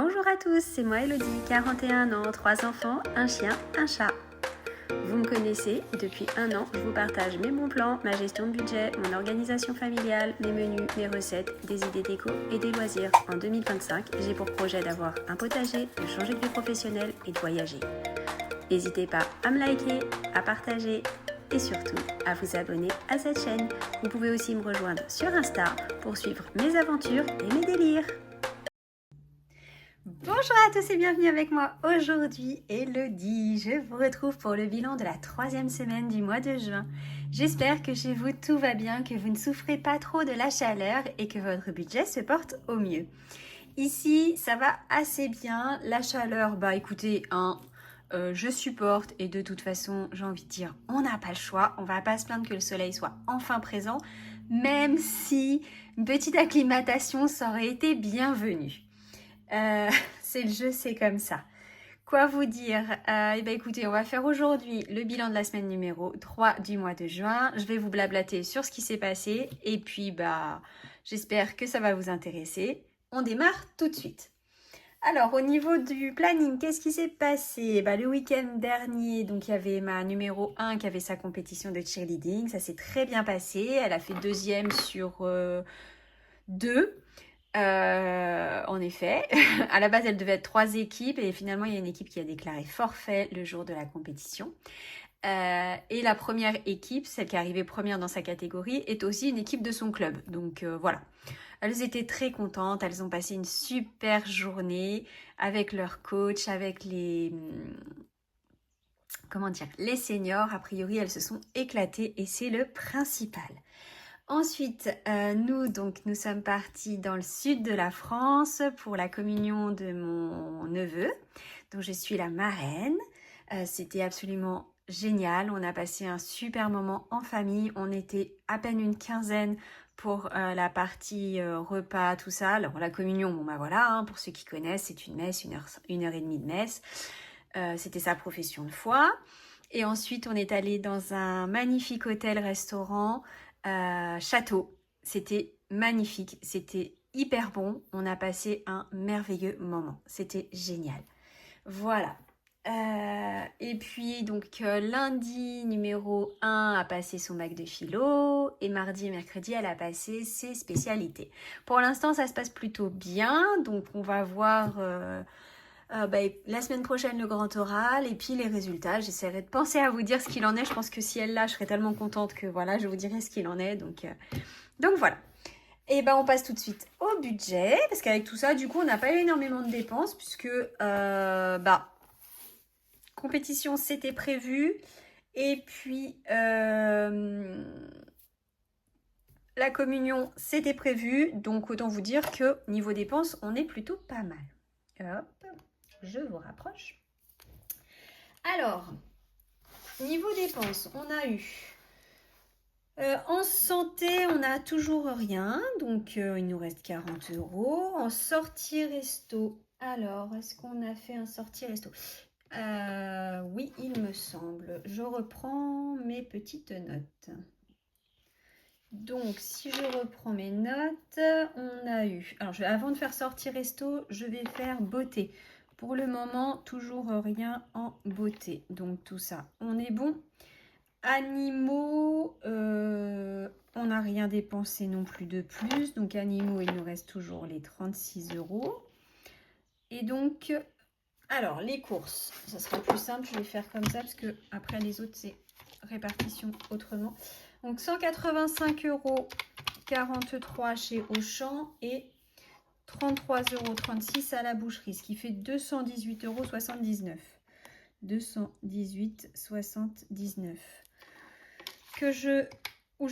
Bonjour à tous, c'est moi Elodie, 41 ans, 3 enfants, un chien, un chat. Vous me connaissez, depuis 1 an, je vous partage mes bons plans, ma gestion de budget, mon organisation familiale, mes menus, mes recettes, des idées déco et des loisirs. En 2025, j'ai pour projet d'avoir un potager, de changer de vie professionnelle et de voyager. N'hésitez pas à me liker, à partager et surtout à vous abonner à cette chaîne. Vous pouvez aussi me rejoindre sur Insta pour suivre mes aventures et mes délires. Bonjour à tous et bienvenue avec moi aujourd'hui, Elodie. Je vous retrouve pour le bilan de la 3e semaine du mois de juin. J'espère que chez vous tout va bien, que vous ne souffrez pas trop de la chaleur et que votre budget se porte au mieux. Ici, ça va assez bien. La chaleur, écoutez, je supporte et de toute façon, j'ai envie de dire, on n'a pas le choix. On va pas se plaindre que le soleil soit enfin présent, même si une petite acclimatation, ça aurait été bienvenue. C'est le jeu, c'est comme ça. Quoi vous dire écoutez, on va faire aujourd'hui le bilan de la semaine numéro 3 du mois de juin. Je vais vous blablater sur ce qui s'est passé et puis j'espère que ça va vous intéresser. On démarre tout de suite. Alors, au niveau du planning, qu'est-ce qui s'est passé? Le week-end dernier, donc il y avait ma numéro 1 qui avait sa compétition de cheerleading. Ça s'est très bien passé. Elle a fait 2e sur 2. En effet, à la base elle devait être 3 équipes et finalement il y a une équipe qui a déclaré forfait le jour de la compétition. Et la première équipe, celle qui est arrivée première dans sa catégorie, est aussi une équipe de son club. Donc voilà, elles étaient très contentes, elles ont passé une super journée avec leur coach, avec les seniors. A priori elles se sont éclatées et c'est le principal. Ensuite, nous sommes partis dans le sud de la France pour la communion de mon neveu, dont je suis la marraine. C'était absolument génial, on a passé un super moment en famille, on était à peine une quinzaine pour la partie repas, tout ça. Alors la communion, pour ceux qui connaissent, c'est une messe, 1h30 de messe. C'était sa profession de foi. Et ensuite, on est allé dans un magnifique hôtel-restaurant château. C'était magnifique, c'était hyper bon. On a passé un merveilleux moment. C'était génial. Voilà. Et puis, lundi, numéro 1 a passé son bac de philo. Et mardi et mercredi, elle a passé ses spécialités. Pour l'instant, ça se passe plutôt bien. Donc, on va voir... la semaine prochaine le grand oral et puis les résultats. J'essaierai de penser à vous dire ce qu'il en est. Je pense que si elle l'a, je serai tellement contente que je vous dirai ce qu'il en est. Donc voilà. Et on passe tout de suite au budget parce qu'avec tout ça, du coup, on n'a pas eu énormément de dépenses puisque compétition c'était prévu et puis la communion c'était prévu. Donc autant vous dire que niveau dépenses, on est plutôt pas mal. Hop. Je vous rapproche. Alors, niveau dépenses, on a eu en santé, on n'a toujours rien, donc il nous reste 40 €. En sortie resto, alors, est-ce qu'on a fait un sortie resto? Oui, il me semble. Je reprends mes petites notes. Donc, si je reprends mes notes, on a eu... Alors, avant de faire sortie resto, je vais faire beauté. Pour le moment, toujours rien en beauté. Donc, tout ça, on est bon. Animaux, on n'a rien dépensé non plus de plus. Donc, animaux, il nous reste toujours les 36 €. Et donc, alors, les courses, ça sera plus simple. Je vais faire comme ça parce que après les autres, c'est répartition autrement. Donc, 185,43 € chez Auchan et 33,36 € à la boucherie, ce qui fait 218,79 €. 218,79 € que je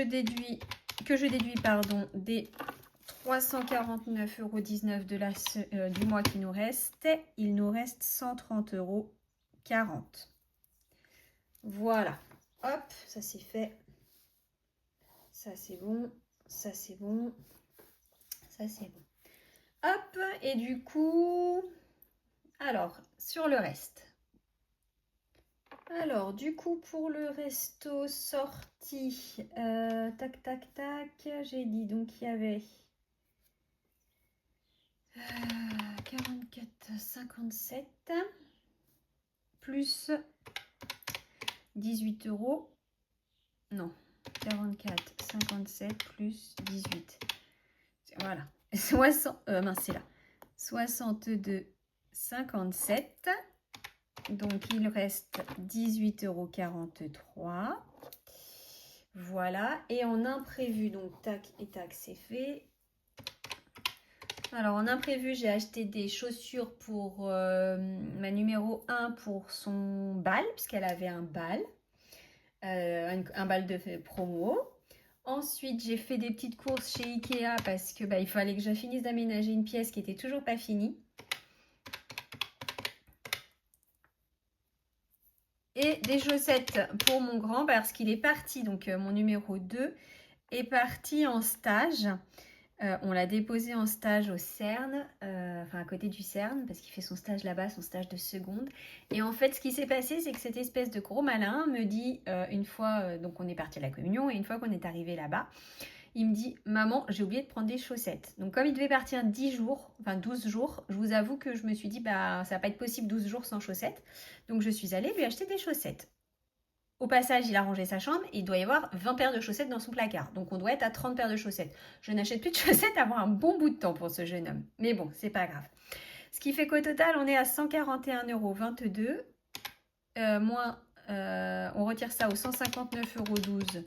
déduis des 349,19 € du mois qui nous reste. Il nous reste 130,40 €. Voilà. Hop, ça c'est fait. Ça c'est bon. Ça c'est bon. Ça c'est bon. Hop, et du coup... Alors, sur le reste... Alors, du coup, pour le resto sorti, tac, tac, tac, j'ai dit, donc il y avait 44 57 plus 18 euros. Non, 44, 57 plus 18. Voilà. 60, mince, c'est là. 62, 57. Donc, il reste 18,43 €. Voilà. Et en imprévu, donc tac et tac, c'est fait. Alors, en imprévu, j'ai acheté des chaussures pour ma numéro 1 pour son bal, puisqu'elle avait un bal. Un bal de promo. Ensuite, j'ai fait des petites courses chez Ikea parce que il fallait que je finisse d'aménager une pièce qui n'était toujours pas finie. Et des chaussettes pour mon grand parce qu'il est parti, donc mon numéro 2 est parti en stage. On l'a déposé en stage au CERN, enfin à côté du CERN, parce qu'il fait son stage là-bas, son stage de seconde. Et en fait, ce qui s'est passé, c'est que cette espèce de gros malin me dit, une fois, donc on est parti à la communion, et une fois qu'on est arrivé là-bas, il me dit, maman, j'ai oublié de prendre des chaussettes. Donc comme il devait partir 10 jours, enfin 12 jours, je vous avoue que je me suis dit, ça va pas être possible 12 jours sans chaussettes. Donc je suis allée lui acheter des chaussettes. Au passage, il a rangé sa chambre et il doit y avoir 20 paires de chaussettes dans son placard. Donc on doit être à 30 paires de chaussettes. Je n'achète plus de chaussettes avant un bon bout de temps pour ce jeune homme. Mais bon, c'est pas grave. Ce qui fait qu'au total, on est à 141,22 €. On retire ça aux 159,12 €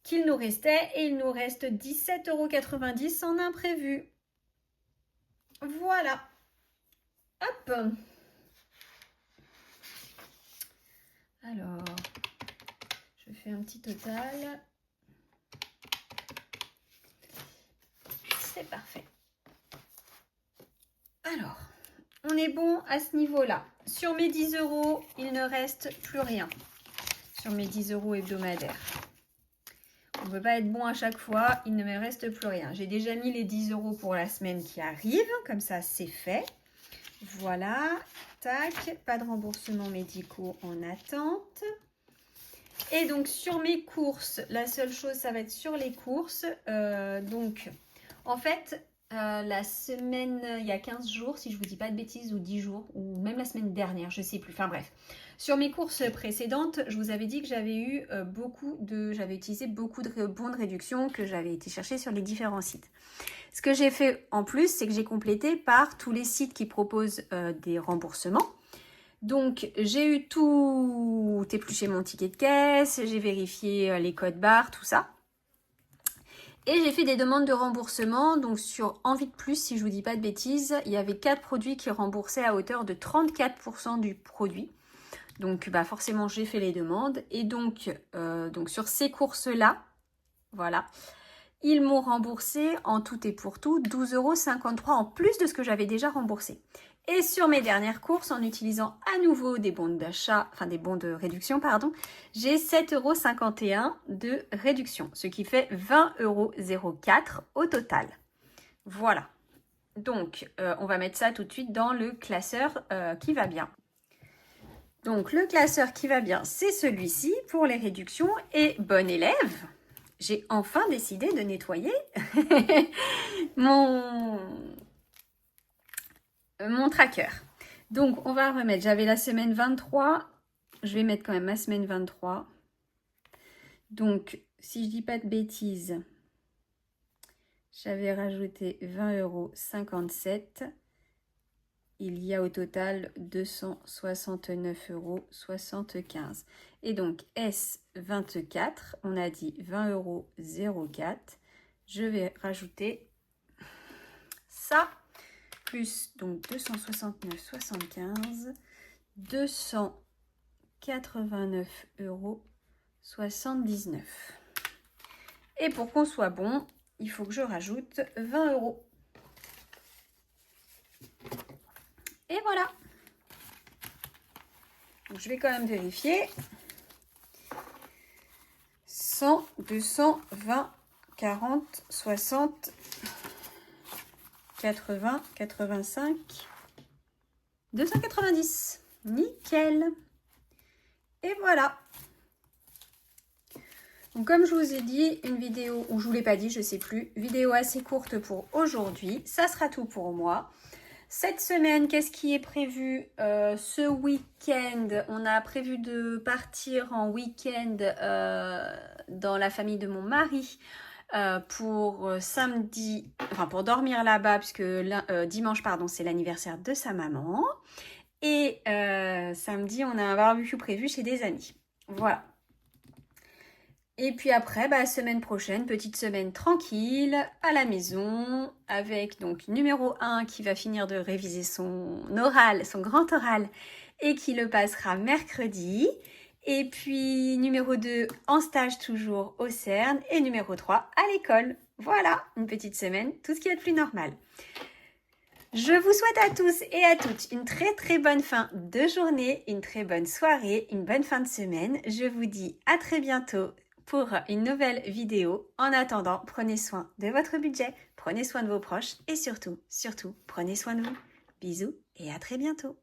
qu'il nous restait. Et il nous reste 17,90 € en imprévu. Voilà. Hop. Alors, je fais un petit total. C'est parfait. Alors, on est bon à ce niveau-là. Sur mes 10 €, il ne reste plus rien. Sur mes 10 € hebdomadaires. On ne peut pas être bon à chaque fois, il ne me reste plus rien. J'ai déjà mis les 10 € pour la semaine qui arrive, comme ça c'est fait. Voilà, tac, pas de remboursement médicaux en attente. Et donc sur mes courses, la seule chose, ça va être sur les courses. Donc, en fait, la semaine, il y a 15 jours, si je ne vous dis pas de bêtises, ou 10 jours, ou même la semaine dernière, je ne sais plus. Enfin bref, sur mes courses précédentes, je vous avais dit que j'avais eu j'avais utilisé beaucoup de bons de réduction que j'avais été chercher sur les différents sites. Ce que j'ai fait en plus, c'est que j'ai complété par tous les sites qui proposent des remboursements. Donc, j'ai eu tout épluché mon ticket de caisse, j'ai vérifié les codes barres, tout ça. Et j'ai fait des demandes de remboursement. Donc, sur Envie de Plus, si je ne vous dis pas de bêtises, il y avait 4 produits qui remboursaient à hauteur de 34% du produit. Donc, forcément, j'ai fait les demandes. Et donc sur ces courses-là, voilà, ils m'ont remboursé en tout et pour tout 12,53 € en plus de ce que j'avais déjà remboursé. Et sur mes dernières courses, en utilisant à nouveau des bons d'achat, enfin des bons de réduction, pardon, j'ai 7,51 € de réduction, ce qui fait 20,04 € au total. Voilà. Donc, on va mettre ça tout de suite dans le classeur qui va bien. Donc, le classeur qui va bien, c'est celui-ci pour les réductions. Et bon élève, j'ai enfin décidé de nettoyer mon tracker. Donc, on va remettre, j'avais la semaine 23, je vais mettre quand même ma semaine 23. Donc, si je dis pas de bêtises, j'avais rajouté 20,57 €. Il y a au total 269,75 €. Et donc, S24, on a dit 20,04 €. Je vais rajouter ça, plus donc 269,75 €, 289,79 €. Et pour qu'on soit bon, il faut que je rajoute 20 €. Et voilà. Donc, je vais quand même vérifier. 100, 220, 40, 60, 80, 85, 290. Nickel. Et voilà. Donc, comme je vous ai dit, une vidéo, ou je ne vous l'ai pas dit, je ne sais plus, vidéo assez courte pour aujourd'hui. Ça sera tout pour moi. Cette semaine, qu'est-ce qui est prévu? Ce week-end, on a prévu de partir en week-end dans la famille de mon mari pour samedi, enfin pour dormir là-bas, puisque dimanche, pardon, c'est l'anniversaire de sa maman. Et samedi, on a un barbecue prévu chez des amis. Voilà. Et puis après, semaine prochaine, petite semaine tranquille, à la maison, avec donc numéro 1 qui va finir de réviser son oral, son grand oral, et qui le passera mercredi. Et puis numéro 2 en stage toujours au CERN, et numéro 3 à l'école. Voilà, une petite semaine, tout ce qui est de plus normal. Je vous souhaite à tous et à toutes une très très bonne fin de journée, une très bonne soirée, une bonne fin de semaine. Je vous dis à très bientôt pour une nouvelle vidéo. En attendant, prenez soin de votre budget, prenez soin de vos proches et surtout, prenez soin de vous. Bisous et à très bientôt.